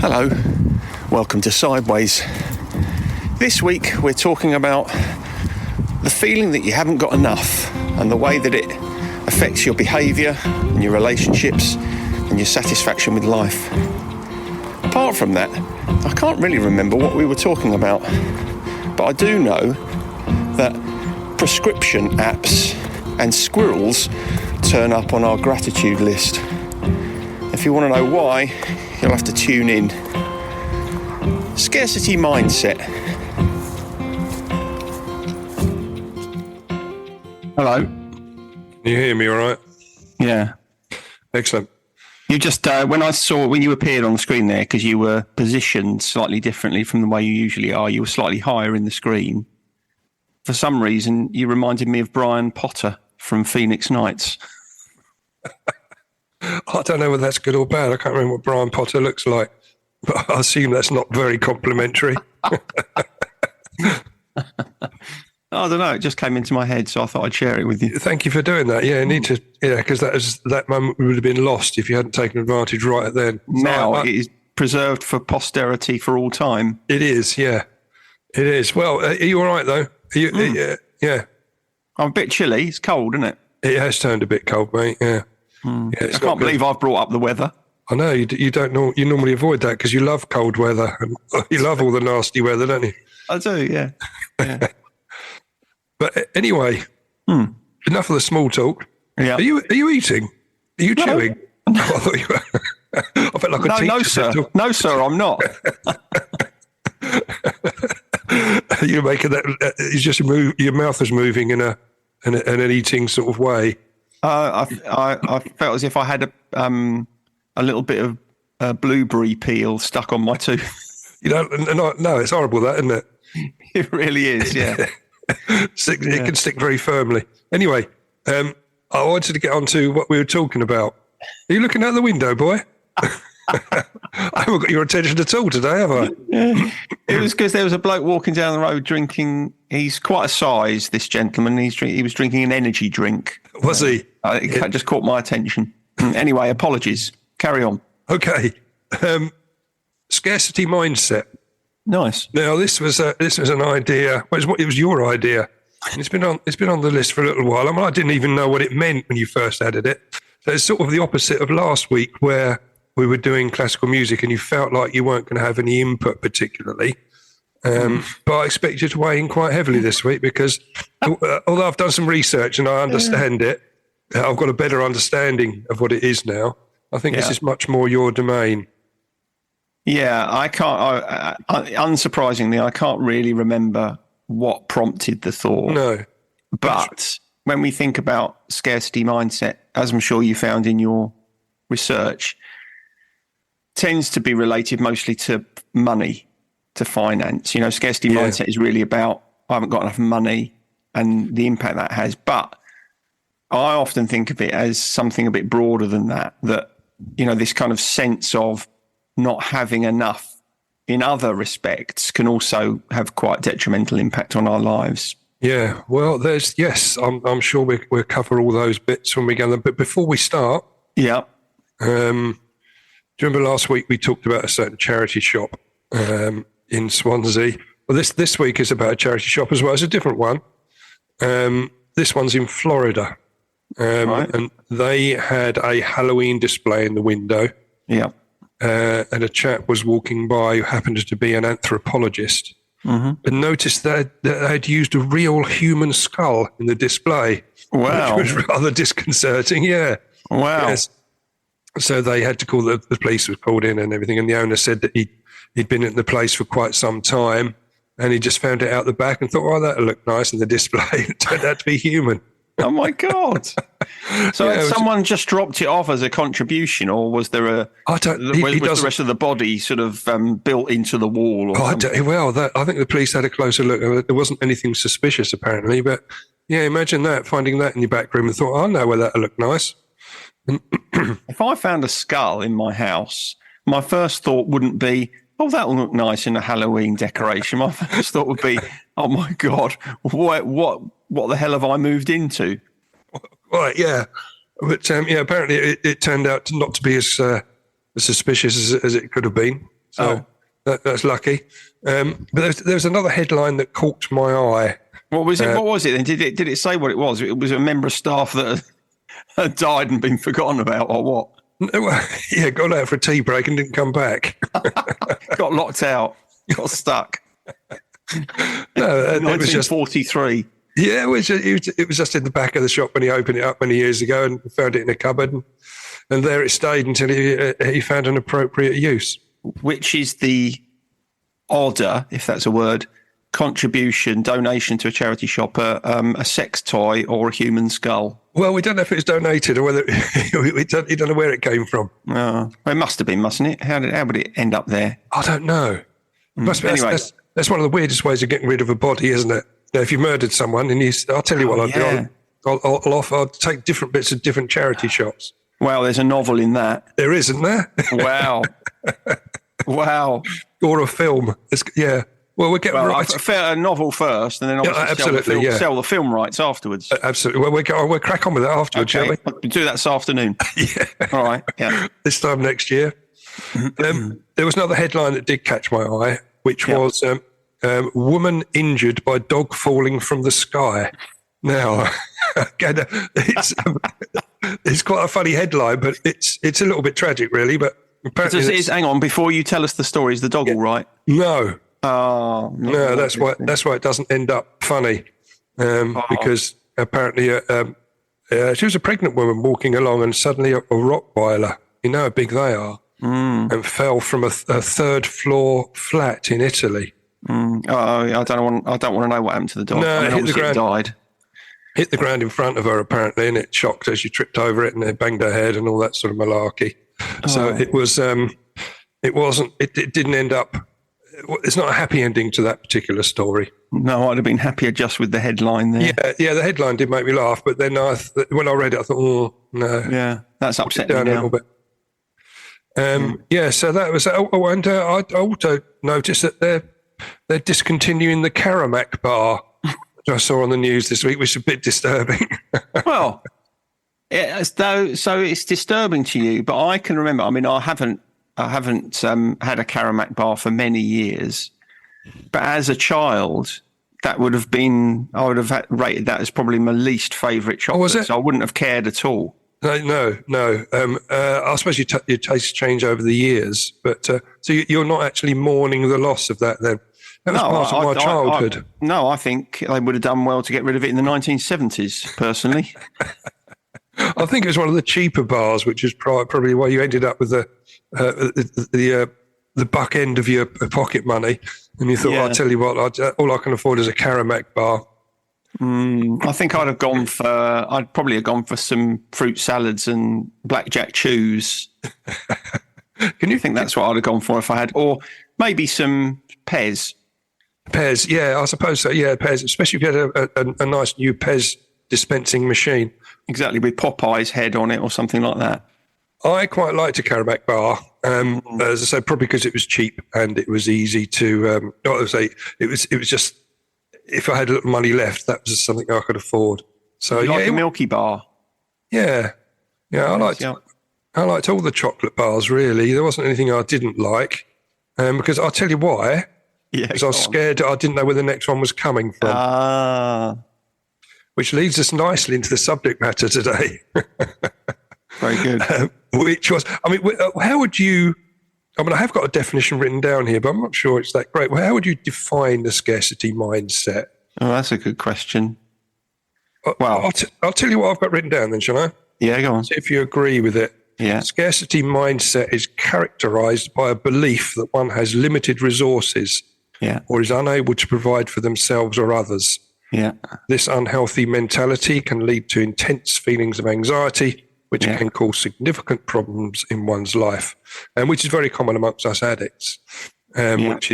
Hello, welcome to Sideways. This week we're talking about the feeling that you haven't got enough and the way that it affects your behaviour and your relationships and your satisfaction with life. Apart from that, I can't really remember what we were talking about, but I do know that prescription apps and squirrels turn up on our gratitude list. If you want to know why, you'll have to tune in. Scarcity Mindset. Hello. Can you hear me all right? Yeah. Excellent. You just, when you appeared on the screen there, because you were positioned slightly differently from the way you usually are, you were slightly higher in the screen. For some reason, you reminded me of Brian Potter from Phoenix Nights. I don't know whether that's good or bad. I can't remember what Brian Potter looks like, but I assume that's not very complimentary. I don't know. It just came into my head, so I thought I'd share it with you. Thank you for doing that. Yeah, because that moment would have been lost if you hadn't taken advantage right then. Now it is preserved for posterity for all time. It is, yeah. It is. Well, are you all right, though? Are you, yeah. I'm a bit chilly. It's cold, isn't it? It has turned a bit cold, mate, yeah. Yeah, I can't believe I've brought up the weather. I know, you don't know. You normally avoid that because you love cold weather. And you love all the nasty weather, don't you? I do, yeah. But anyway, enough of the small talk. Yeah. Are you eating? Are you chewing? I thought you were. I felt like a teacher. No, sir. No, sir, I'm not. You're making that. It's just your mouth is moving in an eating sort of way. I felt as if I had a little bit of blueberry peel stuck on my tooth. No, it's horrible, that, isn't it? It really is, yeah. It can stick very firmly. Anyway, I wanted to get on to what we were talking about. Are you looking out the window, boy? I haven't got your attention at all today, have I? Yeah. It was because there was a bloke walking down the road drinking. He's quite a size, this gentleman. He was drinking an energy drink. Was he? It just caught my attention. Anyway, apologies. Carry on. Okay. Scarcity mindset. Nice. Now, this was an idea. Well, it was your idea. And it's been on the list for a little while. I mean, I didn't even know what it meant when you first added it. So it's sort of the opposite of last week, where we were doing classical music and you felt like you weren't going to have any input particularly. But I expect you to weigh in quite heavily this week because although I've done some research and I understand it, I've got a better understanding of what it is now. I think this is much more your domain. Yeah, I can't. Unsurprisingly, I can't really remember what prompted the thought. No. But when we think about scarcity mindset, as I'm sure you found in your research, tends to be related mostly to money, to finance. You know, scarcity mindset is really about, I haven't got enough money and the impact that has. But I often think of it as something a bit broader than that, you know, this kind of sense of not having enough in other respects can also have quite detrimental impact on our lives. Yeah, well, I'm sure we'll cover all those bits when we go there. But before we start, do you remember last week we talked about a certain charity shop in Swansea? Well, this week is about a charity shop as well. It's a different one. This one's in Florida. And they had a Halloween display in the window. Yeah. And a chap was walking by who happened to be an anthropologist and noticed that they had used a real human skull in the display. Wow. Which was rather disconcerting, yeah. Wow. Yes. So they had to call the police was called in and everything. And the owner said that he'd been at the place for quite some time and he just found it out the back and thought, oh, that'll look nice in the display. It turned out to be human. Oh, my God. So had someone just dropped it off as a contribution, or was there was the rest of the body sort of built into the wall? I think the police had a closer look. There wasn't anything suspicious, apparently. But, yeah, imagine that, finding that in your back room and thought, I know where that'll look nice. If I found a skull in my house, my first thought wouldn't be, oh, that'll look nice in a Halloween decoration. My first thought would be, oh, my God, what the hell have I moved into? Right, yeah. But, apparently it turned out not to be as suspicious as it could have been. So that's lucky. But there was another headline that caught my eye. What was it? What was it? And did it say what it was? It was a member of staff that had died and been forgotten about, or what? Yeah, got out for a tea break and didn't come back. Got locked out. Got stuck. No, it was just 1943. Yeah, it was just in the back of the shop when he opened it up many years ago and found it in a cupboard, and there it stayed until he found an appropriate use. Which is the odder, if that's a word, donation to a charity shop, a sex toy or a human skull? Well, we don't know if it was donated or whether we don't know where it came from. Well, it must have been, mustn't it? How would it end up there? I don't know. Must be. Anyway. That's one of the weirdest ways of getting rid of a body, isn't it? Now, if you murdered someone, and I'll tell you what I'll do. I'll take different bits of different charity shops. Wow, there's a novel in that. There is, isn't there? Wow. Wow. Or a film. Yeah. Well, we'll get a novel first, and then obviously sell the film rights afterwards. Absolutely. Well, we'll crack on with that afterwards, shall we? We'll do that this afternoon. Yeah. All right. Yeah. This time next year. There was another headline that did catch my eye, which was woman injured by dog falling from the sky. Now, again, it's quite a funny headline, but it's a little bit tragic, really. But apparently, hang on, before you tell us the story, is the dog all right? No. Oh, no, that's why it doesn't end up funny, because apparently she was a pregnant woman walking along, and suddenly a Rottweiler, you know how big they are, and fell from a third floor flat in Italy. Oh, I don't want to know what happened to the dog. No, it died. Hit the ground in front of her apparently, and it shocked her. She tripped over it, and it banged her head, and all that sort of malarkey. So it was. It didn't end up. It's not a happy ending to that particular story. No, I'd have been happier just with the headline there. Yeah, the headline did make me laugh, but then when I read it, I thought, oh no, yeah, that's upset me down now. a little bit. Yeah, so that was. And I also noticed that they're discontinuing the Karamak bar, which I saw on the news this week, which is a bit disturbing. Well, so it's disturbing to you, but I can remember. I mean, I haven't had a Karamak bar for many years, but as a child, that would have been, I would have rated that as probably my least favourite chocolate. Was it? So I wouldn't have cared at all. No. I suppose your tastes change over the years, but so you're not actually mourning the loss of that then? That was part of my childhood. I think they would have done well to get rid of it in the 1970s, personally. I think it was one of the cheaper bars, which is probably why you ended up with the buck end of your pocket money, and you thought, I'll tell you what, all I can afford is a Karamak bar. I think I'd probably have gone for some fruit salads and blackjack chews. Can you think that's what I'd have gone for if I had, or maybe some Pez? Pez, yeah, I suppose so. Yeah, Pez, especially if you had a nice new Pez dispensing machine. Exactly, with Popeye's head on it or something like that. I quite liked a Karamak bar, as I say, probably because it was cheap and it was easy to. It was just, if I had a little money left, that was something I could afford. So you like a Milky Bar? Yeah, I liked all the chocolate bars. Really, there wasn't anything I didn't like, because I'll tell you why. Yeah, because I was scared. I didn't know where the next one was coming from. Which leads us nicely into the subject matter today. Very good. Which was, how would you? I have got a definition written down here, but I'm not sure it's that great. Well, how would you define the scarcity mindset? Oh, that's a good question. Well, I'll tell you what I've got written down then, shall I? Yeah, go on. See if you agree with it. Yeah. Scarcity mindset is characterized by a belief that one has limited resources or is unable to provide for themselves or others. Yeah. This unhealthy mentality can lead to intense feelings of anxiety, which can cause significant problems in one's life, and which is very common amongst us addicts. Which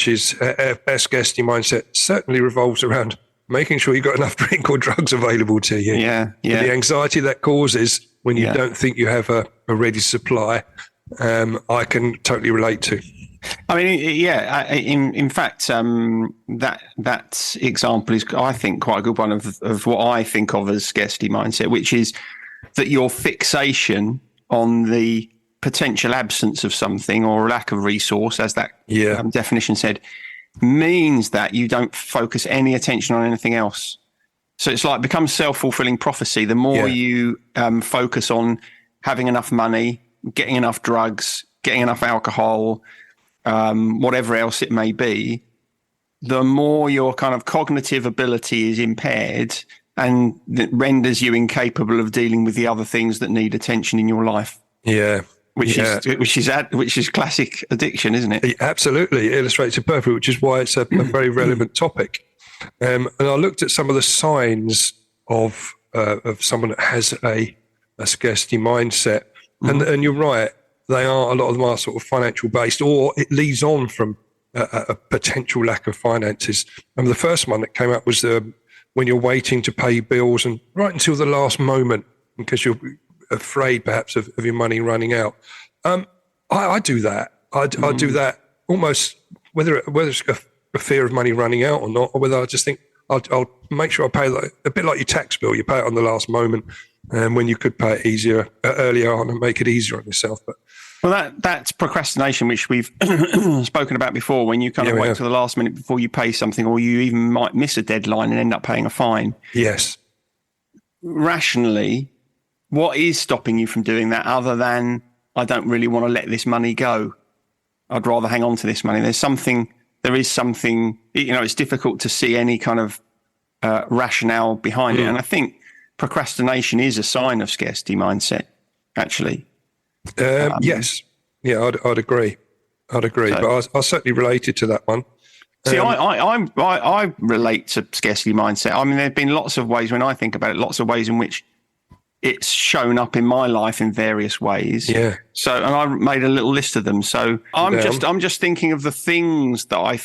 is our scarcity mindset certainly revolves around making sure you've got enough drink or drugs available to you. Yeah. The anxiety that causes when you don't think you have a ready supply, I can totally relate to. I mean, in fact, that example is, I think, quite a good one of what I think of as scarcity mindset, which is that your fixation on the potential absence of something or lack of resource, as that definition said, means that you don't focus any attention on anything else. So it's like becomes self-fulfilling prophecy. The more you focus on having enough money, getting enough drugs, getting enough alcohol, whatever else it may be, the more your kind of cognitive ability is impaired, and that renders you incapable of dealing with the other things that need attention in your life. Yeah. Which is classic addiction, isn't it? It absolutely illustrates it perfectly, which is why it's a very relevant topic. And I looked at some of the signs of someone that has a scarcity mindset, and you're right, a lot of them are sort of financial based, or it leads on from a potential lack of finances. And the first one that came up was when you're waiting to pay bills and right until the last moment because you're afraid perhaps of your money running out. I do that. I do that almost whether it's a fear of money running out or not, or whether I just think I'll make sure I pay a bit like your tax bill. You pay it on the last moment, and when you could pay it earlier on and make it easier on yourself. But well, that's procrastination, which we've spoken about before, when you kind of wait to the last minute before you pay something, or you even might miss a deadline and end up paying a fine. Yes. Rationally, what is stopping you from doing that other than, I don't really want to let this money go? I'd rather hang on to this money. There is something, it's difficult to see any kind of rationale behind it. And I think procrastination is a sign of scarcity mindset, actually. Yes. Yeah, I'd agree. So, but I certainly related to that one. See, I relate to scarcity mindset. I mean, there have been lots of ways when I think about it, lots of ways in which it's shown up in my life in various ways. Yeah. So, and I made a little list of them. So I'm just thinking of the things that I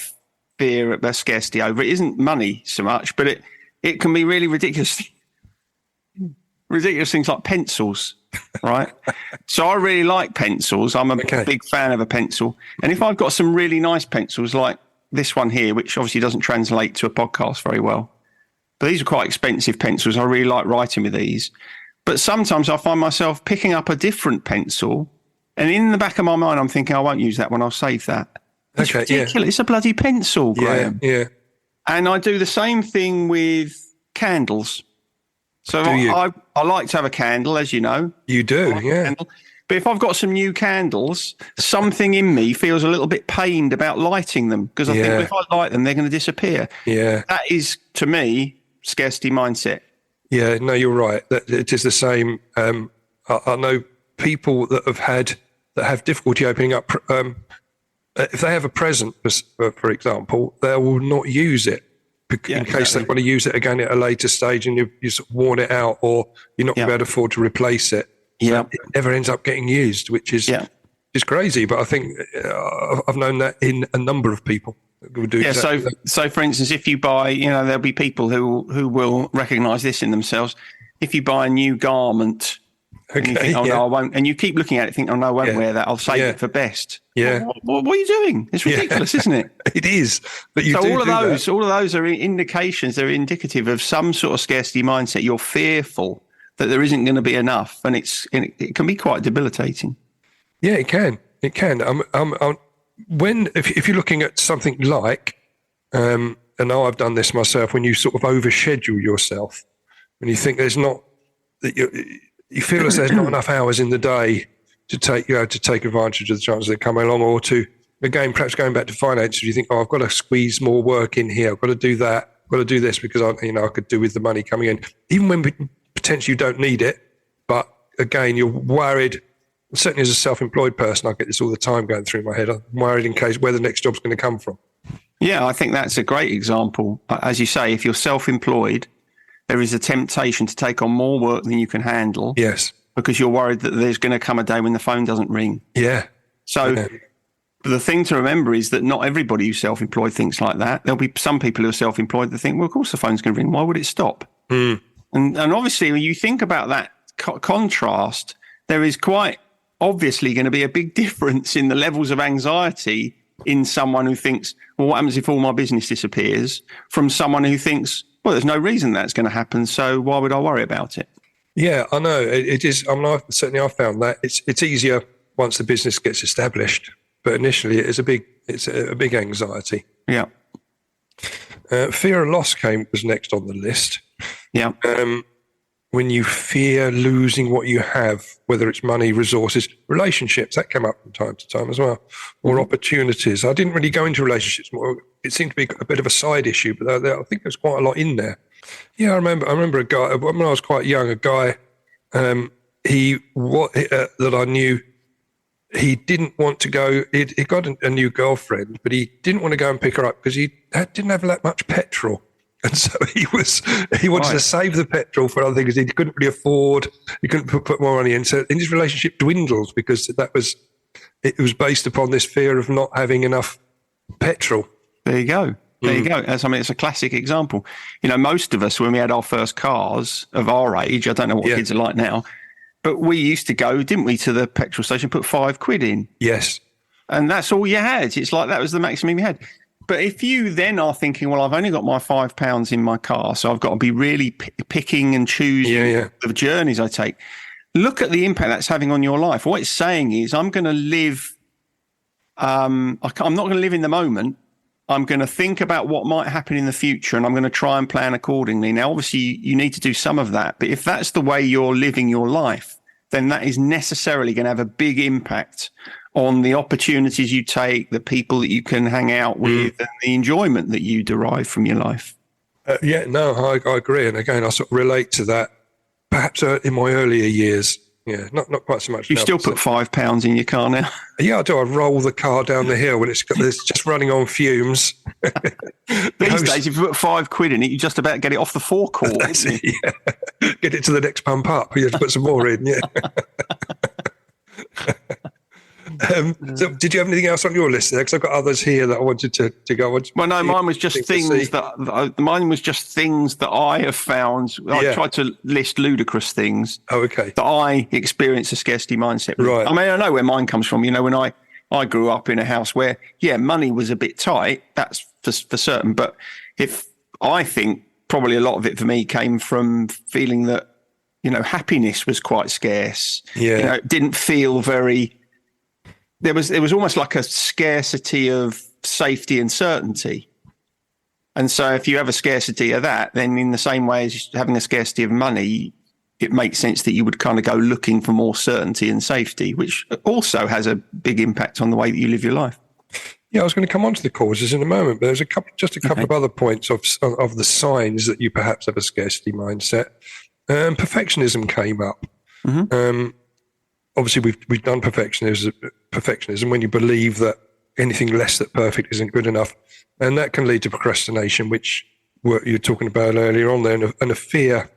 fear about scarcity over. It isn't money so much, but it can be really ridiculous things like pencils. Right. So I really like pencils. I'm a big fan of a pencil. And if I've got some really nice pencils like this one here, which obviously doesn't translate to a podcast very well, but these are quite expensive pencils. I really like writing with these. But sometimes I find myself picking up a different pencil, and in the back of my mind, I'm thinking, I won't use that one. I'll save that. It's ridiculous. Yeah. It's a bloody pencil, Graham. Yeah. And I do the same thing with candles. So I like to have a candle, as you know. You do, yeah. But if I've got some new candles, something in me feels a little bit pained about lighting them, because I think, well, if I light them, they're going to disappear. Yeah. That is, to me, scarcity mindset. Yeah, no, you're right. It is the same. I know people that have difficulty opening up. If they have a present, for example, they will not use it in case they want to use it again at a later stage, and you've sort of worn it out, or you're not going to be able to afford to replace it. So it never ends up getting used, which is crazy. But I think I've known that in a number of people. So for instance, if you buy, there'll be people who will recognise this in themselves. If you buy a new garment, and you think, no, I won't, and you keep looking at it, think, oh no, I won't wear that. I'll save it for best. Yeah. What are you doing? It's ridiculous, isn't it? It is. But all of those are indications. They're indicative of some sort of scarcity mindset. You're fearful that there isn't going to be enough, and it can be quite debilitating. Yeah, it can. It can. If you're looking at something like, and I've done this myself, when you sort of overschedule yourself, when you think there's not, that you feel as there's not enough hours in the day to take advantage of the chances that come along, or to, again, perhaps going back to finances, you think, I've got to squeeze more work in here, I've got to do that, I've got to do this because I could do with the money coming in, even when potentially you don't need it. But again, you're worried. Certainly as a self-employed person, I get this all the time going through my head. I'm worried in case where the next job's going to come from. Yeah, I think that's a great example. As you say, if you're self-employed, there is a temptation to take on more work than you can handle. Yes. Because you're worried that there's going to come a day when the phone doesn't ring. Yeah. So the thing to remember is that not everybody who's self-employed thinks like that. There'll be some people who are self-employed that think, well, of course the phone's going to ring. Why would it stop? And obviously, when you think about that contrast, there is quite obviously going to be a big difference in the levels of anxiety in someone who thinks, well, what happens if all my business disappears, from someone who thinks, well, there's no reason that's going to happen, so why would I worry about it? Yeah, I know. It is. I mean, I've found that it's easier once the business gets established. But initially, it's a big anxiety. Yeah. Fear of loss was next on the list. Yeah. When you fear losing what you have, whether it's money, resources, relationships, that came up from time to time as well, or opportunities. I didn't really go into relationships more. It seemed to be a bit of a side issue, but I think there's quite a lot in there. Yeah, I remember a guy, when I was quite young, a guy that I knew, he didn't want to go, he got a new girlfriend, but he didn't want to go and pick her up because he didn't have that much petrol. And so he wanted to save the petrol for other things he couldn't really afford. He couldn't put more money in. So his relationship dwindled because it was based upon this fear of not having enough petrol. There you go. There you go. It's a classic example. Most of us, when we had our first cars of our age, I don't know what kids are like now, but we used to go, didn't we, to the petrol station, put £5 in. Yes. And that's all you had. It's like that was the maximum you had. But if you then are thinking, well, I've only got my £5 in my car, so I've got to be really picking and choosing the journeys I take. Look at the impact that's having on your life. What it's saying is, I'm going to live. I'm not going to live in the moment. I'm going to think about what might happen in the future, and I'm going to try and plan accordingly. Now, obviously, you need to do some of that. But if that's the way you're living your life, then that is necessarily going to have a big impact on the opportunities you take, the people that you can hang out with, and the enjoyment that you derive from your life. I agree. And again, I sort of relate to that, perhaps in my earlier years. Yeah, not quite so much. You still put £5 in your car now? Yeah, I do. I roll the car down the hill when it's just running on fumes. These days, if you put £5 in it, you just about get it off the forecourt. That's it, yeah. Get it to the next pump up. You have to put some more in, yeah. So did you have anything else on your list there? Because I've got others here that I wanted to go on. Well, no, mine was just things that I have found. I tried to list ludicrous things. Oh, okay. That I experience a scarcity mindset. Right. I mean, I know where mine comes from. When I grew up in a house where, money was a bit tight, that's for certain. But I think probably a lot of it for me came from feeling that, happiness was quite scarce. Yeah. It didn't feel very... There was almost like a scarcity of safety and certainty. And so if you have a scarcity of that, then in the same way as having a scarcity of money, it makes sense that you would kind of go looking for more certainty and safety, which also has a big impact on the way that you live your life. Yeah, I was going to come on to the causes in a moment, but there's a couple of other points of the signs that you perhaps have a scarcity mindset. Perfectionism came up. Mm-hmm. Obviously, we've done perfectionism when you believe that anything less than perfect isn't good enough, and that can lead to procrastination, which you were talking about earlier on there, and a fear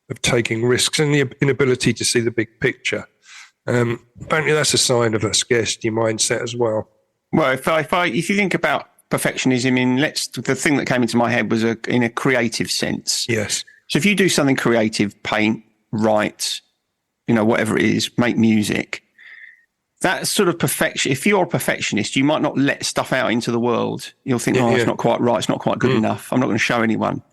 of taking risks and the inability to see the big picture. Apparently, that's a sign of a scarcity mindset as well. Well, if you think about perfectionism, the thing that came into my head was in a creative sense. Yes. So if you do something creative, paint, write, whatever it is, make music, that sort of perfection. If you're a perfectionist, you might not let stuff out into the world. You'll think, it's not quite right. It's not quite good enough. I'm not going to show anyone.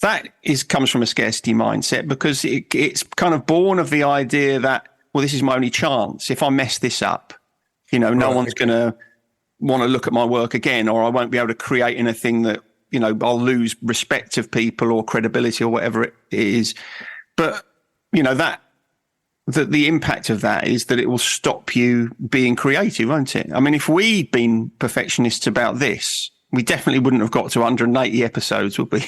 That comes from a scarcity mindset because it's kind of born of the idea that, well, this is my only chance. If I mess this up, no one's going to want to look at my work again, or I won't be able to create anything that, I'll lose respect of people or credibility or whatever it is. But, the impact of that is that it will stop you being creative, won't it? I mean, if we'd been perfectionists about this, we definitely wouldn't have got to 180 episodes, would we?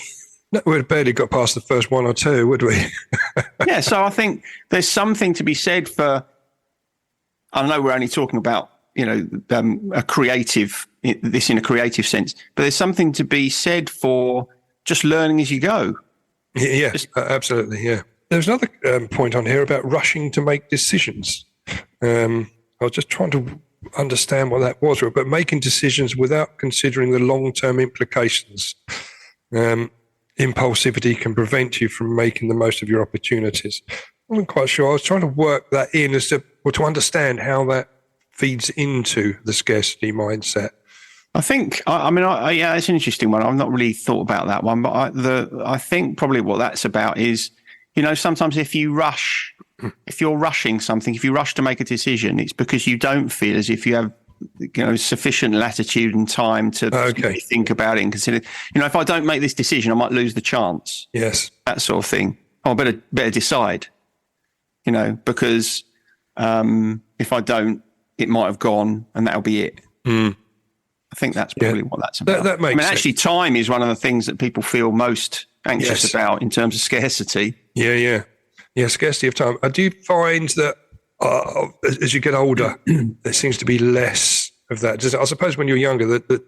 No, we'd have barely got past the first one or two, would we? Yeah, so I think there's something to be said for, I know we're only talking about, a creative, this in a creative sense, but there's something to be said for just learning as you go. Yeah, absolutely, yeah. There's another point on here about rushing to make decisions. I was just trying to understand what that was, but making decisions without considering the long-term implications. Impulsivity can prevent you from making the most of your opportunities. I wasn't quite sure. I was trying to work that in to understand how that feeds into the scarcity mindset. I think, it's an interesting one. I've not really thought about that one, but I think probably what that's about is, sometimes if you rush If you're rushing something, if you rush to make a decision, it's because you don't feel as if you have sufficient latitude and time to really think about it and consider. If I don't make this decision, I might lose the chance. Yes, that sort of thing. I better decide. Because if I don't, it might have gone, and that'll be it. I think that's probably what that's about. That makes sense. Actually, time is one of the things that people feel most anxious about in terms of scarcity. Yeah, scarcity of time. I do find that as you get older, there seems to be less of that. I suppose when you're younger, that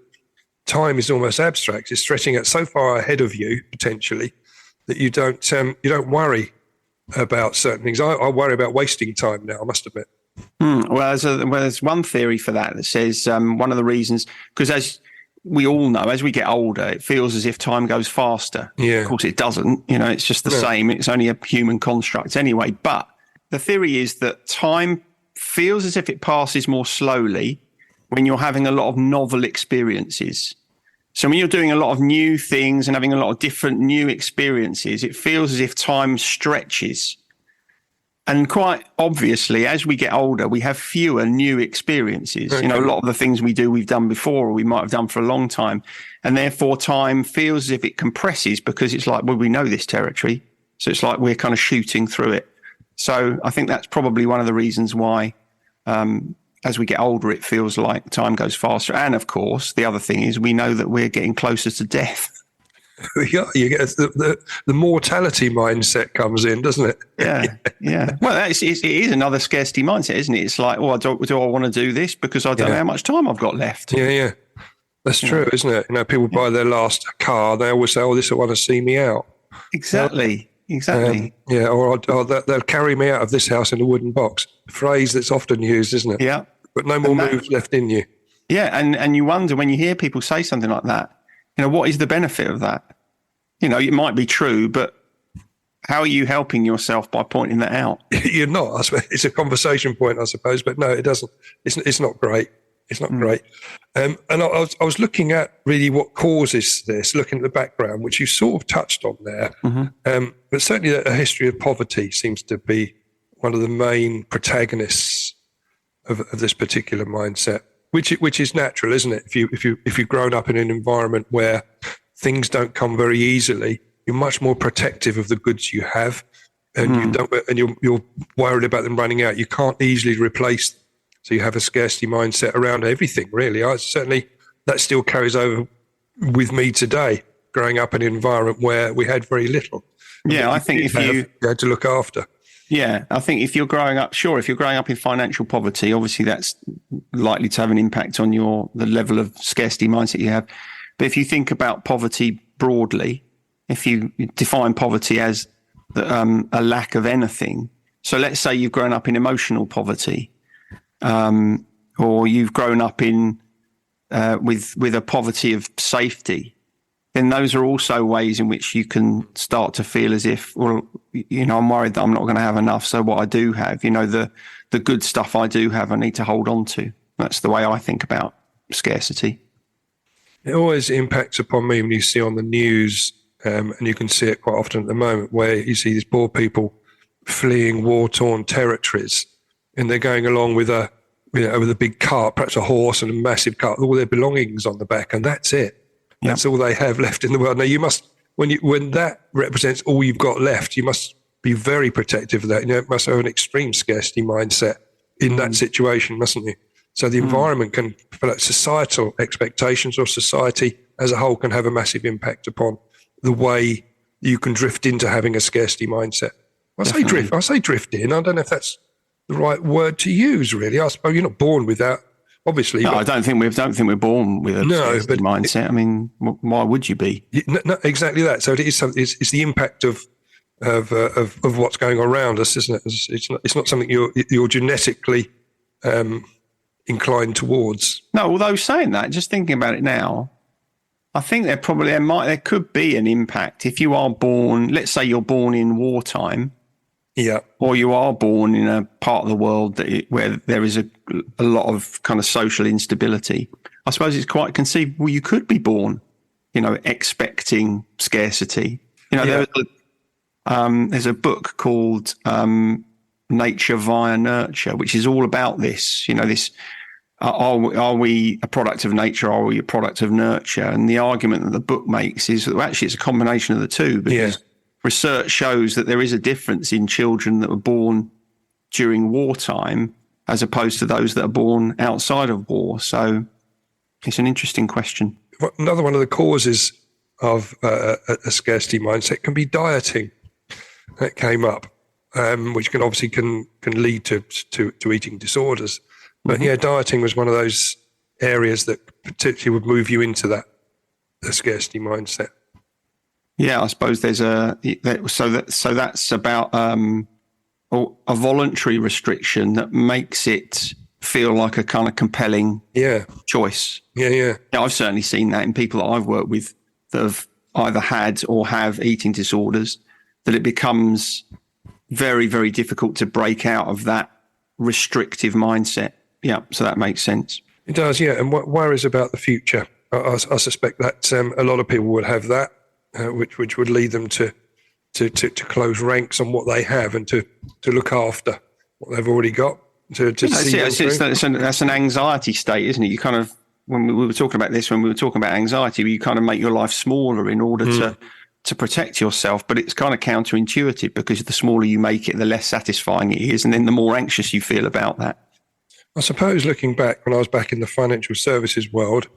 time is almost abstract. It's stretching out so far ahead of you potentially that you don't worry about certain things. I worry about wasting time now, I must admit. Well, there's one theory for that says one of the reasons, because as we all know, as we get older, it feels as if time goes faster. Yeah. Of course, it doesn't. It's just the same. It's only a human construct anyway. But the theory is that time feels as if it passes more slowly when you're having a lot of novel experiences. So when you're doing a lot of new things and having a lot of different new experiences, it feels as if time stretches. And quite obviously, as we get older, we have fewer new experiences. Okay. A lot of the things we do, we've done before, or we might have done for a long time. And therefore, time feels as if it compresses because it's like, well, we know this territory. So it's like we're kind of shooting through it. So I think that's probably one of the reasons why, as we get older, it feels like time goes faster. And of course, the other thing is we know that we're getting closer to death. Yeah, you get the mortality mindset comes in, doesn't it? Yeah. Well, it is another scarcity mindset, isn't it? It's like, do I want to do this because I don't know how much time I've got left? Yeah. That's true, isn't it? People buy their last car, they always say, this will want to see me out. Exactly. Or they'll carry me out of this house in a wooden box. A phrase that's often used, isn't it? Yeah. But no more moves left in you. Yeah, and you wonder when you hear people say something like that, what is the benefit of that? It might be true, but how are you helping yourself by pointing that out? You're not. It's a conversation point, I suppose, but no, it doesn't. It's not great. It's not great. And I was looking at really what causes this, looking at the background, which you sort of touched on there. But certainly a history of poverty seems to be one of the main protagonists of this particular mindset, which is natural, isn't it? If you've grown up in an environment where things don't come very easily, you're much more protective of the goods you have, and you're worried about them running out. You can't easily replace them. So you have a scarcity mindset around everything, really. That still carries over with me today, growing up in an environment where we had very little. Yeah, I think you had to look after. Yeah, I think if you're growing up in financial poverty, obviously that's likely to have an impact on the level of scarcity mindset you have. But if you think about poverty broadly, if you define poverty as a lack of anything, so let's say you've grown up in emotional poverty, or you've grown up in with a poverty of safety, then those are also ways in which you can start to feel as if, I'm worried that I'm not going to have enough. So what I do have, the good stuff I do have, I need to hold on to. That's the way I think about scarcity. It always impacts upon me when you see on the news, and you can see it quite often at the moment, where you see these poor people fleeing war-torn territories, and they're going along with with a big cart, perhaps a horse and a massive cart, all their belongings on the back, and that's it. Yep. That's all they have left in the world. Now, you must, when that represents all you've got left, you must be very protective of that. You must have an extreme scarcity mindset in that situation, mustn't you? So the environment can, societal expectations or society as a whole can have a massive impact upon the way you can drift into having a scarcity mindset. I say drift in. I don't know if that's the right word to use, really. I suppose you're not born with that, obviously. No, I don't think we're born with a scarcity mindset. I mean, why would you be? No, exactly that. So it is something. It's the impact of what's going on around us, isn't it? It's not something you're genetically inclined towards. No, although saying that, just thinking about it now, I think there could be an impact if you are born. Let's say you're born in wartime. Yeah. Or you are born in a part of the world where there is a lot of kind of social instability. I suppose it's quite conceivable you could be born, expecting scarcity. There's a book called nature via nurture, which is all about this, this, are we a product of nature? Are we a product of nurture? And the argument that the book makes is that actually it's a combination of the two, because research shows that there is a difference in children that were born during wartime as opposed to those that are born outside of war. So it's an interesting question. Another one of the causes of a scarcity mindset can be dieting. That came up, which can obviously can lead to eating disorders. But dieting was one of those areas that particularly would move you into the scarcity mindset. Yeah, I suppose there's so that's about a voluntary restriction that makes it feel like a kind of compelling choice. Yeah, I've certainly seen that in people that I've worked with that have either had or have eating disorders, that it becomes very, very difficult to break out of that restrictive mindset. Yeah, so that makes sense. It does, yeah. And what worries about the future? I suspect that a lot of people would have that, which would lead them to close ranks on what they have and to look after what they've already got. That's an anxiety state, isn't it? You kind of, when we were talking about this, when we were talking about anxiety, you kind of make your life smaller in order to protect yourself, but it's kind of counterintuitive, because the smaller you make it, the less satisfying it is, and then the more anxious you feel about that. I suppose looking back, when I was back in the financial services world,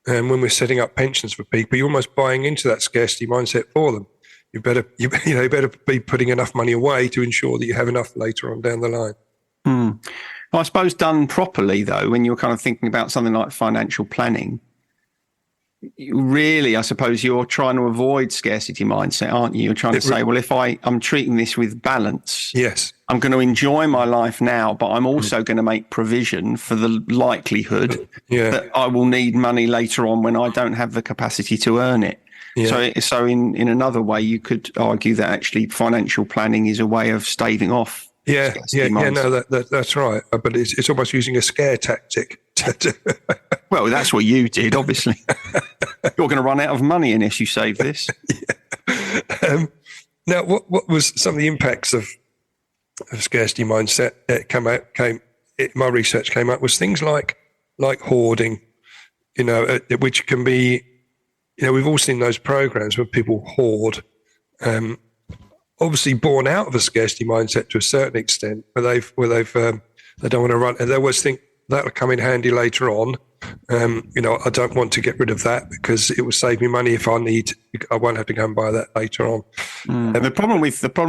and when we're setting up pensions for people, you're almost buying into that scarcity mindset for them. You better be putting enough money away to ensure that you have enough later on down the line. Well, I suppose done properly, though, when you're kind of thinking about something like financial planning, really, I suppose you're trying to avoid scarcity mindset, aren't you? You're trying to say, well, if I'm treating this with balance, yes, I'm going to enjoy my life now, but I'm also going to make provision for the likelihood that I will need money later on when I don't have the capacity to earn it. Yeah. So in another way, you could argue that actually financial planning is a way of staving off. No, that's right. But it's almost using a scare tactic. Well, that's what you did, obviously. You're going to run out of money unless you save this. Now, what was some of the impacts of scarcity mindset? My research came up was things like hoarding. Which can be, we've all seen those programs where people hoard. Obviously born out of a scarcity mindset to a certain extent, where they don't want to run, and they always think that'll come in handy later on. I don't want to get rid of that because it will save me money if I won't have to go and buy that later on. The problem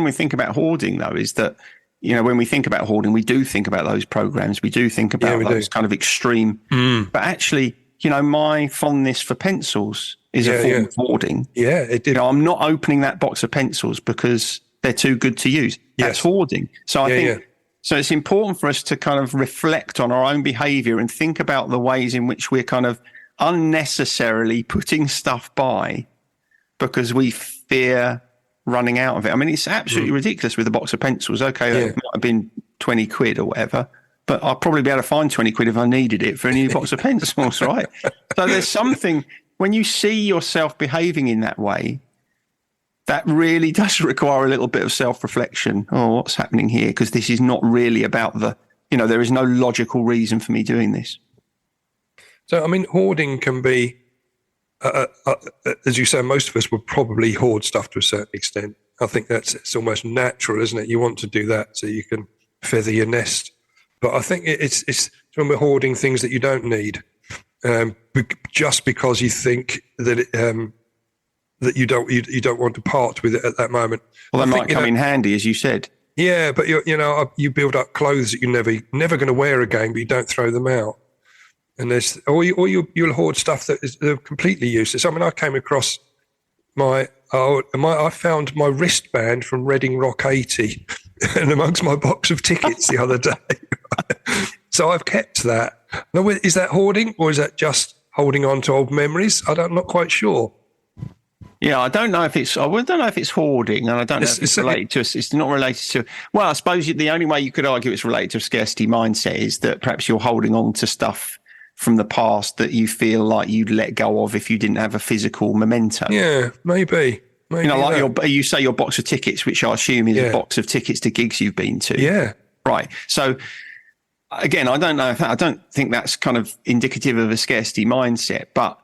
we think about hoarding, though, is that when we think about hoarding, we do think about those programs, we do think about those kind of extreme. But actually, my fondness for pencils is a form of hoarding. Yeah, it did. I'm not opening that box of pencils because they're too good to use. That's hoarding. So I think so. It's important for us to kind of reflect on our own behaviour and think about the ways in which we're kind of unnecessarily putting stuff by because we fear running out of it. I mean, it's absolutely ridiculous with a box of pencils. Okay, that might have been 20 quid or whatever, but I'll probably be able to find 20 quid if I needed it for a new box of pencils, right? So there's something, when you see yourself behaving in that way, that really does require a little bit of self-reflection. Oh, what's happening here? Because this is not really about there is no logical reason for me doing this. So, I mean, hoarding can be, as you say, most of us would probably hoard stuff to a certain extent. I think it's almost natural, isn't it? You want to do that so you can feather your nest. But I think it's when we're hoarding things that you don't need, just because you think that that you don't want to part with it at that moment. Well, that might come in handy, as you said. Yeah, but you build up clothes that you're never going to wear again, but you don't throw them out. And you'll hoard stuff that is completely useless. I mean, I came across I found my wristband from Reading Rock 80 and amongst my box of tickets the other day. So I've kept that. Now, is that hoarding or is that just holding on to old memories? I'm not quite sure. Yeah, I don't know if it's hoarding, and I don't know if it's related to. It's not related to. Well, I suppose the only way you could argue it's related to a scarcity mindset is that perhaps you're holding on to stuff from the past that you feel like you'd let go of if you didn't have a physical memento. Yeah, maybe. Maybe You know, like you say your box of tickets, which I assume is a box of tickets to gigs you've been to. Yeah. Right. So again, I don't think that's kind of indicative of a scarcity mindset, but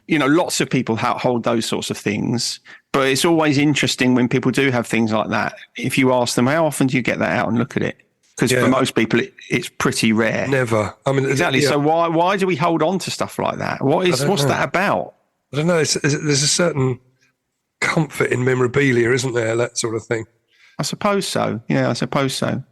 you know, lots of people hold those sorts of things, but it's always interesting when people do have things like that. If you ask them, how often do you get that out and look at it? Because for most people, it's pretty rare. Never. I mean, exactly. So why do we hold on to stuff like that? What's that about? I don't know. There's a certain comfort in memorabilia, isn't there? That sort of thing. I suppose so. Yeah, I suppose so.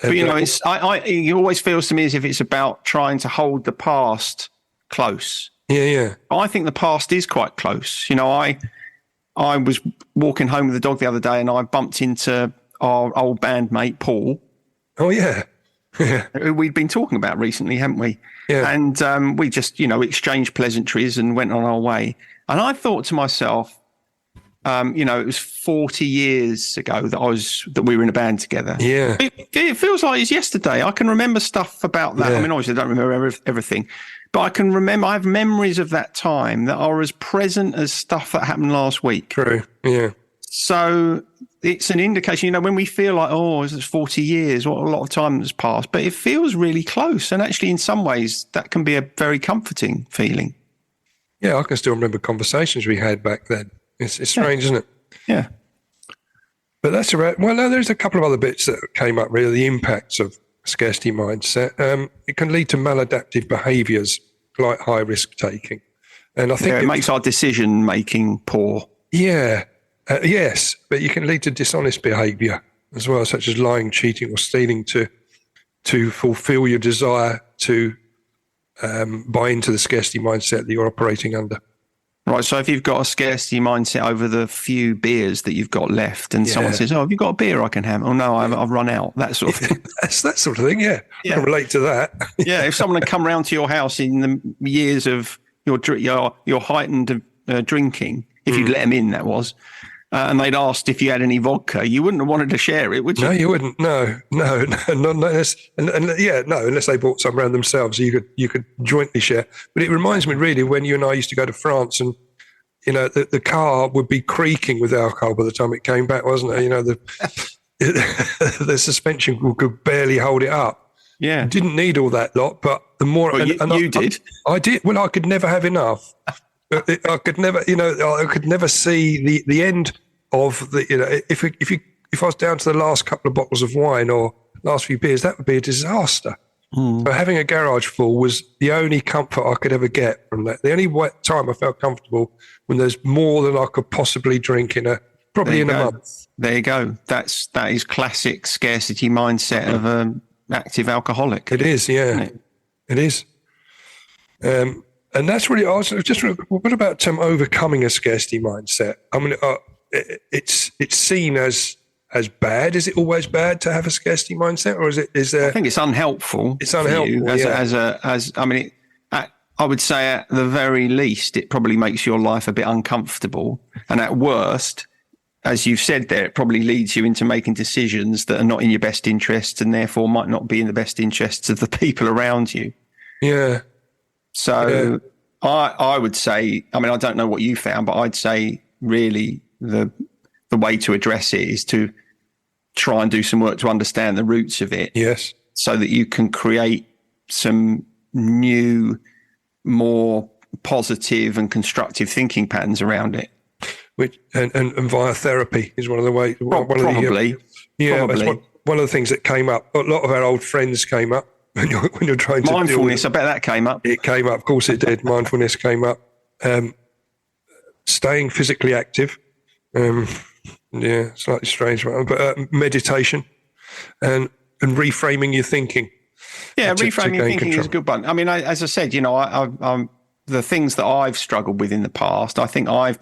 But you know, it always feels to me as if it's about trying to hold the past close. Yeah. I think the past is quite close. You know, I was walking home with the dog the other day and I bumped into our old bandmate, Paul. Oh, yeah. Who we'd been talking about recently, haven't we? Yeah. And we just, you know, exchanged pleasantries and went on our way. And I thought to myself, you know, it was 40 years ago that we were in a band together. Yeah. It feels like it's yesterday. I can remember stuff about that. Yeah. I mean, obviously I don't remember everything, but I can remember, I have memories of that time that are as present as stuff that happened last week. True. Yeah. So it's an indication, you know, when we feel like, oh, it's 40 years, what a lot of time has passed, but it feels really close. And actually, in some ways, that can be a very comforting feeling. Yeah, I can still remember conversations we had back then. It's strange, isn't it? Yeah. But that's right. Well, no, there's a couple of other bits that came up, really, the impacts of scarcity mindset. It can lead to maladaptive behaviours like high risk taking. And I think it makes our decision making poor. Yeah. Yes, but you can lead to dishonest behaviour as well, such as lying, cheating, or stealing to fulfil your desire to buy into the scarcity mindset that you're operating under. Right. So if you've got a scarcity mindset over the few beers that you've got left, and someone says, "Oh, have you got a beer I can have?" "Oh no, I've run out." That sort of thing. That's that sort of thing. Yeah, I can relate to that. Yeah. If someone had come round to your house in the years of your heightened drinking, if you'd let them in, that was. And they'd asked if you had any vodka, you wouldn't have wanted to share it, would you? No, you wouldn't. No, unless they bought some around themselves, you could jointly share. But it reminds me really when you and I used to go to France, and you know the car would be creaking with alcohol by the time it came back, wasn't it? You know the suspension could barely hold it up. Yeah, didn't need all that lot, but the more you did. I did. Well, I could never have enough. I could never, I could never see the end of the, if I was down to the last couple of bottles of wine or last few beers, that would be a disaster. So having a garage full was the only comfort I could ever get from that. The only time I felt comfortable when there's more than I could possibly drink in a month. There you go. That is classic scarcity mindset of an active alcoholic. It is, yeah. It is. And that's really, I was just, what about overcoming a scarcity mindset? I mean, it's seen as bad. Is it always bad to have a scarcity mindset, or is there? I think it's unhelpful. It's unhelpful. I would say at the very least, it probably makes your life a bit uncomfortable. And at worst, as you've said there, it probably leads you into making decisions that are not in your best interests and therefore might not be in the best interests of the people around you. Yeah. So I would say, I mean, I don't know what you found, but I'd say really the way to address it is to try and do some work to understand the roots of it. Yes. So that you can create some new, more positive and constructive thinking patterns around it. And via therapy is one of the ways. Probably. That's one of the things that came up. A lot of our old friends came up. When you're trying to mindfulness, I bet that came up. It came up, of course it did. Mindfulness came up. Staying physically active, slightly strange, but meditation and reframing your thinking. Yeah, reframing your thinking is a good one. I mean, as I said, I'm the things that I've struggled with in the past, I think I've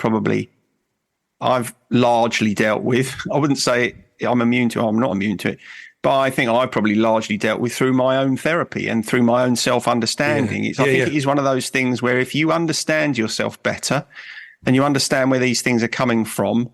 largely dealt with. I wouldn't say I'm immune to it. I'm not immune to it. But I think I probably largely dealt with through my own therapy and through my own self-understanding. I think it is one of those things where if you understand yourself better and you understand where these things are coming from,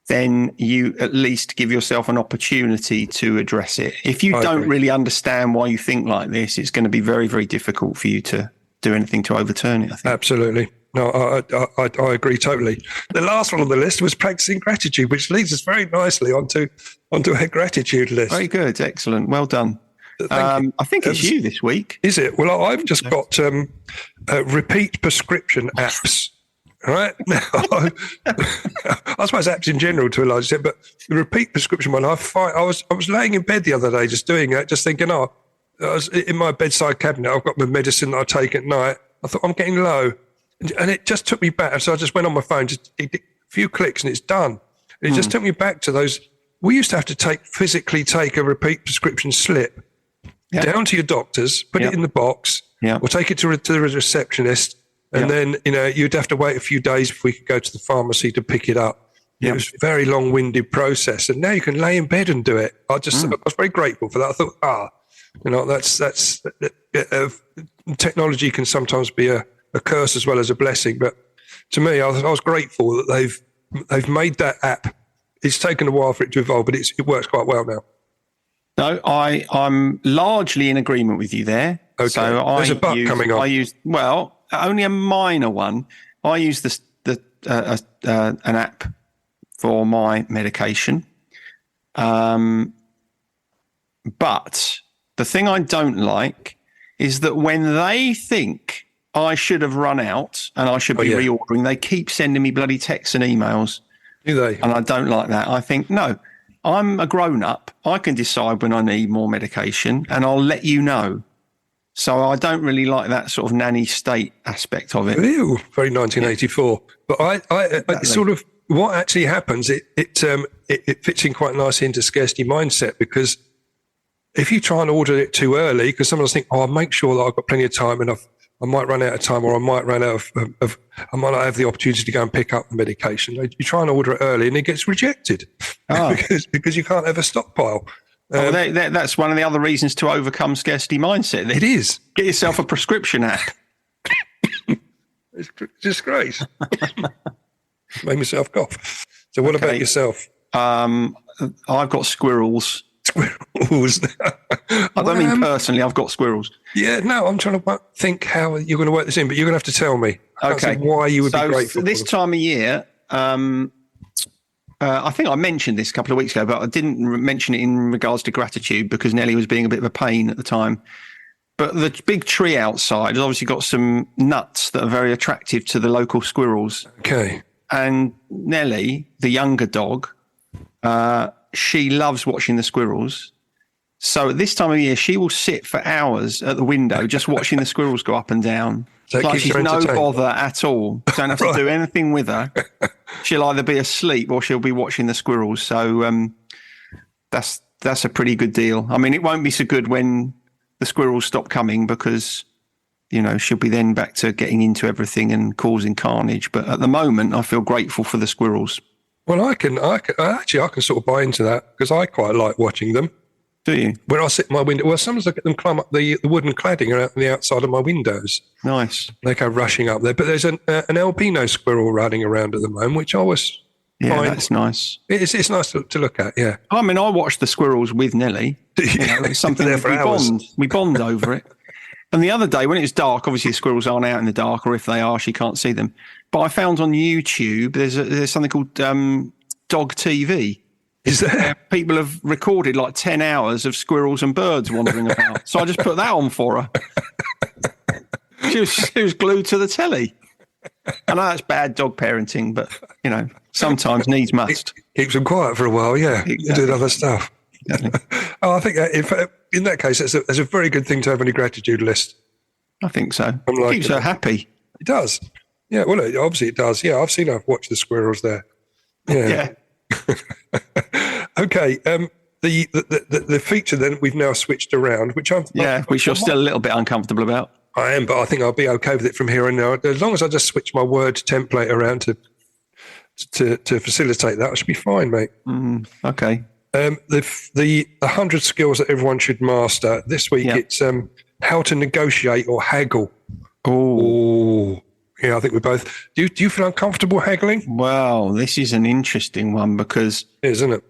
then you at least give yourself an opportunity to address it. If you don't really understand why you think like this, it's going to be very, very difficult for you to do anything to overturn it, I think. Absolutely. No, I agree totally. The last one on the list was practicing gratitude, which leads us very nicely onto a gratitude list. Very good. Excellent. Well done. Thank you. I think it's you this week. Is it? Well, I've just got repeat prescription apps. Right now, I suppose apps in general to a large extent, but the repeat prescription one, I was laying in bed the other day just doing that, just thinking, I was in my bedside cabinet. I've got my medicine that I take at night. I thought I'm getting low, and it just took me back. So I just went on my phone, just a few clicks, and it's done. And it just took me back to those. We used to have to physically take a repeat prescription slip down to your doctor's, put it in the box, or take it to the receptionist. And then, you'd have to wait a few days before you could go to the pharmacy to pick it up. It was a very long-winded process. And now you can lay in bed and do it. I was very grateful for that. I thought, that's technology can sometimes be a curse as well as a blessing. But to me, I was grateful that they've made that app. It's taken a while for it to evolve, but it works quite well now. No, I'm largely in agreement with you there. Okay. So there's a but coming on. Only a minor one. I use an app for my medication. But the thing I don't like is that when they think I should have run out and I should be reordering, they keep sending me bloody texts and emails. Do they? And I don't like that. I think, no, I'm a grown-up. I can decide when I need more medication and I'll let you know. So I don't really like that sort of nanny state aspect of it. Ew, very 1984. But it's sort of what actually happens. It fits in quite nicely into scarcity mindset, because if you try and order it too early, because some of us think, I'll make sure that I've got plenty of time and I might run out of time, or I might run out of I might not have the opportunity to go and pick up the medication. You try and order it early and it gets rejected because you can't have a stockpile. That's one of the other reasons to overcome scarcity mindset. It is. Get yourself a prescription app. It's a disgrace. Made myself cough. So what about yourself? I've got squirrels. Squirrels. I don't mean personally, I've got squirrels. Yeah, no, I'm trying to think how you're going to work this in, but you're going to have to tell me. Okay. Why you would be grateful. This time of year, I think I mentioned this a couple of weeks ago, but I didn't mention it in regards to gratitude because Nelly was being a bit of a pain at the time. But the big tree outside has obviously got some nuts that are very attractive to the local squirrels. Okay. And Nelly, the younger dog, she loves watching the squirrels. So at this time of year, she will sit for hours at the window just watching the squirrels go up and down. So like she's no bother at all. Don't have to do anything with her. She'll either be asleep or she'll be watching the squirrels. So that's a pretty good deal. I mean, it won't be so good when the squirrels stop coming because, she'll be then back to getting into everything and causing carnage. But at the moment, I feel grateful for the squirrels. Well, I can sort of buy into that because I quite like watching them. Do you? When I sit in my window, well, sometimes I get them climb up the wooden cladding around the outside of my windows. Nice. They go rushing up there. But there's an albino squirrel running around at the moment, which I was fine. That's nice. It's nice to look at, yeah. I mean, I watch the squirrels with Nelly. It's something that we bond over it. And the other day when it was dark, obviously the squirrels aren't out in the dark, or if they are, she can't see them. But I found on YouTube there's something called Dog TV. Is there? People have recorded like 10 hours of squirrels and birds wandering about. So I just put that on for her. She was glued to the telly. I know that's bad dog parenting, but, sometimes needs must. Keeps them quiet for a while, yeah. Exactly. Do other stuff. Exactly. I think in that case, that's a very good thing to have on your gratitude list. I think so. It keeps her happy. It does. Yeah, well, obviously it does. Yeah, I've seen her watch the squirrels there. Yeah. Okay. The feature then we've now switched around, which which you're still a little bit uncomfortable about. I am, but I think I'll be okay with it from here on now. As long as I just switch my word template around to facilitate that, I should be fine, mate. Okay. The 100 skills that everyone should master this week. It's how to negotiate or haggle. Oh. Yeah, I think we both. Do you feel uncomfortable haggling? Well, this is an interesting one because, isn't it?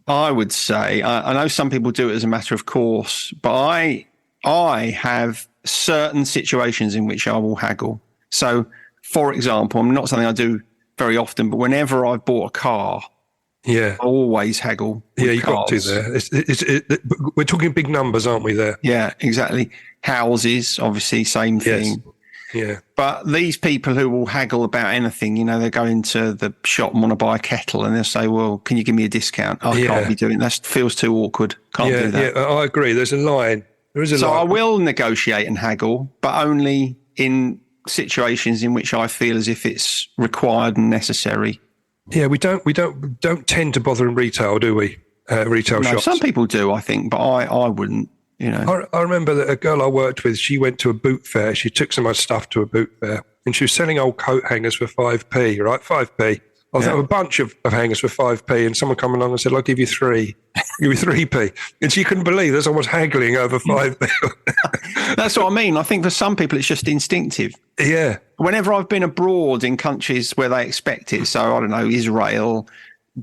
I would say I know some people do it as a matter of course, but I have certain situations in which I will haggle. So, for example, I'm not something I do very often, but whenever I've bought a car, Yeah. I always haggle with Yeah, you got to cars. there. We're talking big numbers, aren't we, there? Yeah, exactly. Houses, obviously, same thing. Yeah. But these people who will haggle about anything, you know, they go into the shop and want to buy a kettle and they'll say, well, can you give me a discount? Oh, I can't be doing that. Feels too awkward. Can't do that. Yeah, I agree. There's a line. There is a line. So I will negotiate and haggle, but only in situations in which I feel as if it's required and necessary. Yeah, we don't tend to bother in retail, do we? Retail shops. Some people do, I think, but I wouldn't. You know, I remember that a girl I worked with, she went to a boot fair. She took some of my stuff to a boot fair, and she was selling old coat hangers for 5p, right? 5p. I was a bunch of hangers for 5p, and someone come along and said, I'll give you 3. I'll give you 3p. And she couldn't believe there's someone haggling over 5p. That's what I mean. I think for some people, it's just instinctive. Yeah. Whenever I've been abroad in countries where they expect it, so I don't know, Israel,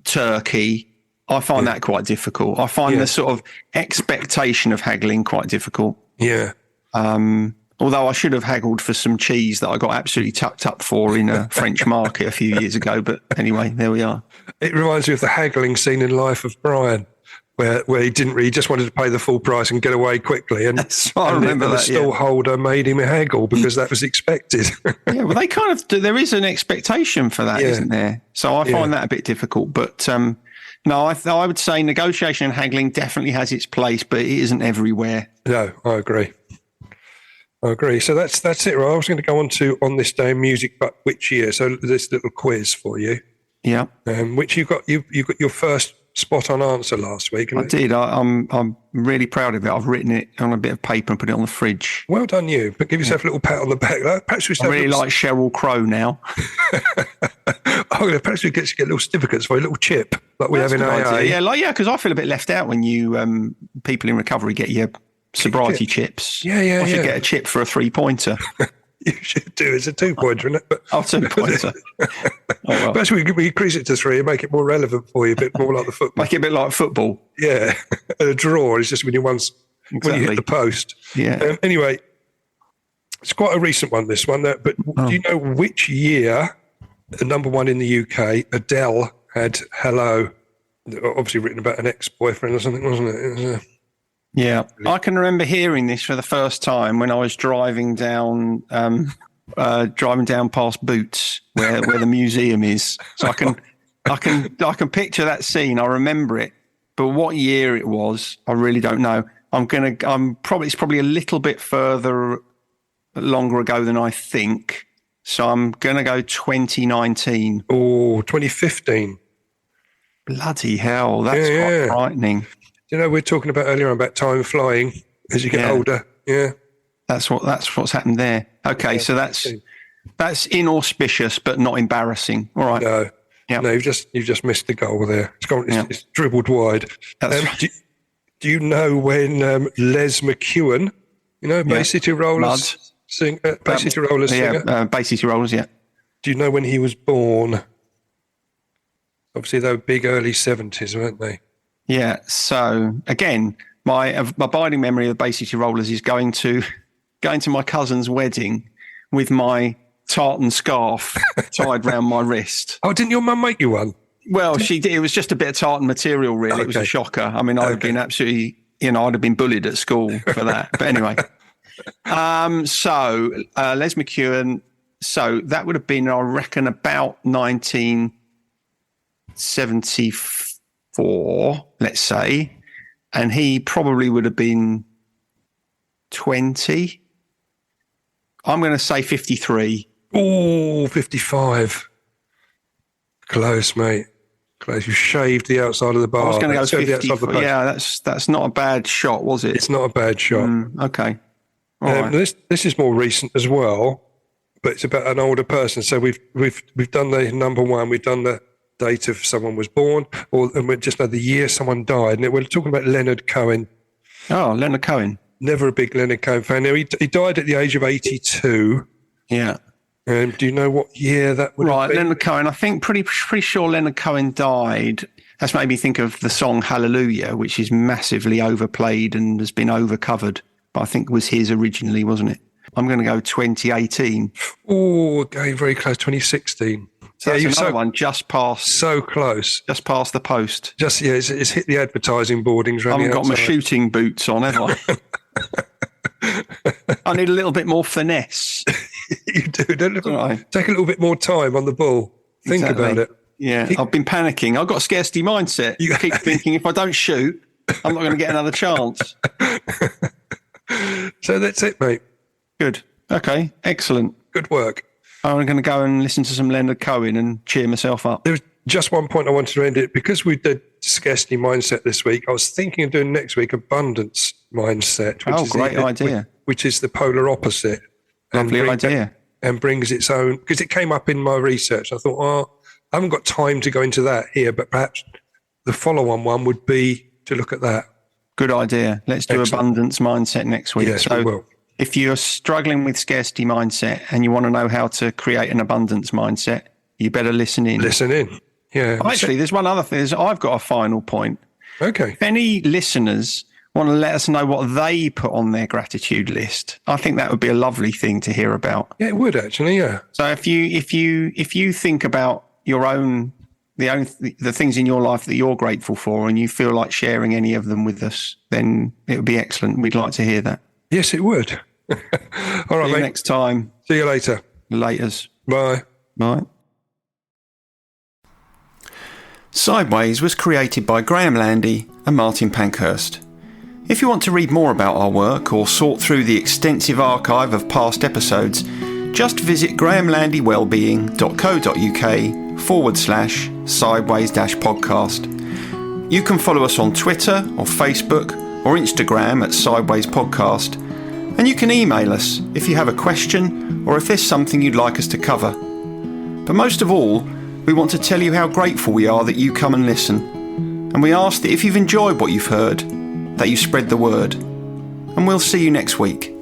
Turkey, I find that quite difficult. I find the sort of expectation of haggling quite difficult. Yeah. Although I should have haggled for some cheese that I got absolutely tucked up for in a French market a few years ago. But anyway, there we are. It reminds me of the haggling scene in Life of Brian, where he just wanted to pay the full price and get away quickly. And I remember the stallholder made him haggle because that was expected. Yeah, well, they kind of do. There is an expectation for that, isn't there? So I find that a bit difficult. But no, I would say negotiation and haggling definitely has its place, but it isn't everywhere. No, I agree. So that's it. Right? I was going to go on this day in music, but which year? So this little quiz for you. Yeah. Which you got your first spot on answer last week. I did. I'm really proud of it. I've written it on a bit of paper and put it on the fridge. Well done, you. But give yourself a little pat on the back. Perhaps I really like Sheryl Crow now. Perhaps we get little certificates for a little chip like we have in AA. Yeah, because I feel a bit left out when you people in recovery get your sobriety chips. I should get a chip for a 3-pointer. You should do. It's a 2-pointer, isn't it? But, 2-pointer. Perhaps we increase it to 3 and make it more relevant for you, a bit more like the football. Make it a bit like football. Yeah. A draw is just when you hit the post. Yeah. Anyway, it's quite a recent one, this one. But do you know which year, the number one in the UK, Adele had Hello? Obviously written about an ex-boyfriend or something, wasn't it? Yeah, I can remember hearing this for the first time when I was driving down past Boots, where the museum is. So I can picture that scene. I remember it, but what year it was, I really don't know. It's probably a little bit longer ago than I think. So I'm gonna go 2019. Oh, 2015. Bloody hell, that's quite frightening. You know, we're talking about earlier about time flying as you get older. Yeah, that's what's happened there. Okay, so that's inauspicious but not embarrassing. All right. No, you've just missed the goal there. It's dribbled wide. Do you know when Les McEwen, Bay City Rollers Bay City Rollers singer? Bay City Rollers. Yeah. Do you know when he was born? Obviously, they were big early 70s, weren't they? Yeah. So again, my abiding memory of the Bay City Rollers is going to my cousin's wedding with my tartan scarf tied round my wrist. Oh, didn't your mum make you one? Well, she did. It was just a bit of tartan material, really. Okay. It was a shocker. I mean, I'd have been absolutely, I'd have been bullied at school for that. But anyway, so Les McEwen. So that would have been, I reckon, about 1974. Let's say, and he probably would have been 20. I'm going to say 53. Oh, 55. Close, mate. Close. You shaved the outside of the bar. I was going to go 50. Yeah, that's not a bad shot, was it? It's not a bad shot. Okay. Right. This is more recent as well, but it's about an older person. So we've done the number one. We've done the date of someone was born, and we just know the year someone died. And we're talking about Leonard Cohen. Oh, Leonard Cohen. Never a big Leonard Cohen fan. Now, he died at the age of 82. Yeah. Do you know what year that would have been? Leonard Cohen. I think pretty sure Leonard Cohen died. That's made me think of the song Hallelujah, which is massively overplayed and has been overcovered. But I think it was his originally, wasn't it? I'm going to go 2018. Oh, going very close, 2016. So that's another one just past. So close. Just past the post. It's hit the advertising boardings. I haven't got my shooting boots on, have I? I need a little bit more finesse. You do. Take a little bit more time on the ball. Think about it. Yeah, I've been panicking. I've got a scarcity mindset. You keep thinking if I don't shoot, I'm not going to get another chance. So that's it, mate. Good. Okay, excellent. Good work. I'm going to go and listen to some Leonard Cohen and cheer myself up. There's just one point I wanted to end it. Because we did scarcity mindset this week, I was thinking of doing next week abundance mindset. Which is great idea. Which is the polar opposite. Lovely idea. And brings its own, because it came up in my research. I thought, I haven't got time to go into that here, but perhaps the follow-on one would be to look at that. Good idea. Let's do abundance mindset next week. Yes, we will. If you're struggling with scarcity mindset and you want to know how to create an abundance mindset, you better listen in. Listen in. Yeah. Actually, there's one other thing. I've got a final point. Okay. If any listeners want to let us know what they put on their gratitude list, I think that would be a lovely thing to hear about. Yeah, it would actually. Yeah. So if you think about your own the things in your life that you're grateful for, and you feel like sharing any of them with us, then it would be excellent. We'd like to hear that. Yes, it would. All right, See you mate. next time. See you later. Laters. Bye. Bye. Sideways was created by Graham Landy and Martin Pankhurst. If you want to read more about our work or sort through the extensive archive of past episodes, just visit grahamlandywellbeing.co.uk/sideways-podcast. You can follow us on Twitter or Facebook or Instagram at Sideways Podcast, and you can email us if you have a question or if there's something you'd like us to cover. But most of all, we want to tell you how grateful we are that you come and listen, and we ask that if you've enjoyed what you've heard, that you spread the word. And we'll see you next week.